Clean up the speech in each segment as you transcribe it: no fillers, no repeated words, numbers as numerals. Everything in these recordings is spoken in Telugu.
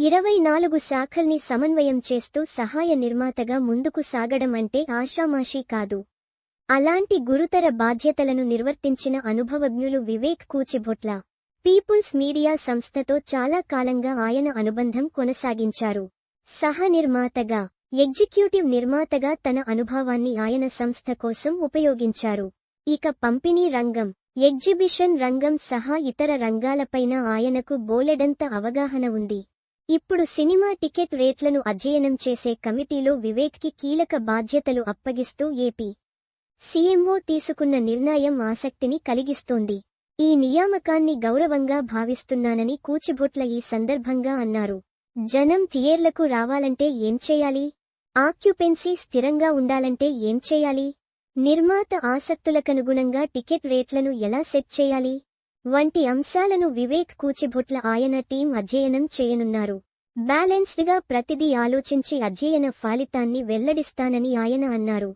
24 శాఖల్ని సమన్వయం చేస్తూ సహాయ నిర్మాతగా ముందుకు సాగడం అంటే ఆషామాషీ కాదు. అలాంటి గురుతర బాధ్యతలను నిర్వర్తించిన అనుభవజ్ఞులు వివేక్ కూచిభొట్ల. పీపుల్స్ మీడియా సంస్థతో చాలా కాలంగా ఆయన అనుబంధం కొనసాగించారు. సహనిర్మాతగా, ఎగ్జిక్యూటివ్ నిర్మాతగా తన అనుభవాన్ని ఆయన సంస్థ కోసం ఉపయోగించారు. ఇక పంపిణీ రంగం, ఎగ్జిబిషన్ రంగం సహా ఇతర రంగాలపైన ఆయనకు బోలెడంత అవగాహన ఉంది. ఇప్పుడు సినిమా టికెట్ రేట్లను అధ్యయనం చేసే కమిటీలో వివేక్కి కీలక బాధ్యతలు అప్పగిస్తూ ఏపీ సీఎంఓ తీసుకున్న నిర్ణయం ఆసక్తిని కలిగిస్తోంది. ఈ నియామకాన్ని గౌరవంగా భావిస్తున్నానని కూచిభొట్ల ఈ సందర్భంగా అన్నారు. జనం థియేటర్లకు రావాలంటే ఏం చేయాలి? ఆక్యుపెన్సీ స్థిరంగా ఉండాలంటే ఏం చేయాలి? నిర్మాత ఆసక్తులకనుగుణంగా టికెట్ రేట్లను ఎలా సెట్ చేయాలి? వంటి అంశాలను వివేక్ కూచిభొట్ల ఆయన టీం అధ్యయనం చేయనున్నారు. బ్యాలెన్స్డ్గా ప్రతిదీ ఆలోచించి అధ్యయన ఫలితాన్ని వెల్లడిస్తానని ఆయన అన్నారు.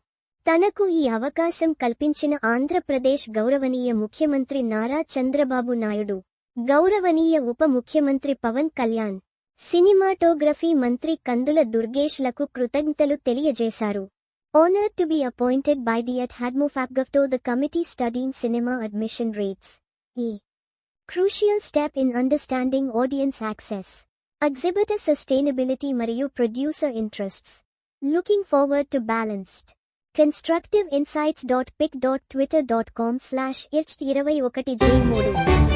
తనకు ఈ అవకాశం కల్పించిన ఆంధ్రప్రదేశ్ గౌరవనీయ ముఖ్యమంత్రి నారా చంద్రబాబు నాయుడు, గౌరవనీయ ఉప ముఖ్యమంత్రి పవన్ కళ్యాణ్, సినిమాటోగ్రఫీ మంత్రి కందుల దుర్గేష్ లకు కృతజ్ఞతలు తెలియజేశారు. Honored to be appointed by the at Hadmofapgavto the committee studying cinema admission rates. A crucial step in understanding audience access, exhibitor sustainability మరియు producer interests. Looking forward to balanced, constructive insights. pic.twitter.com/ircht21j3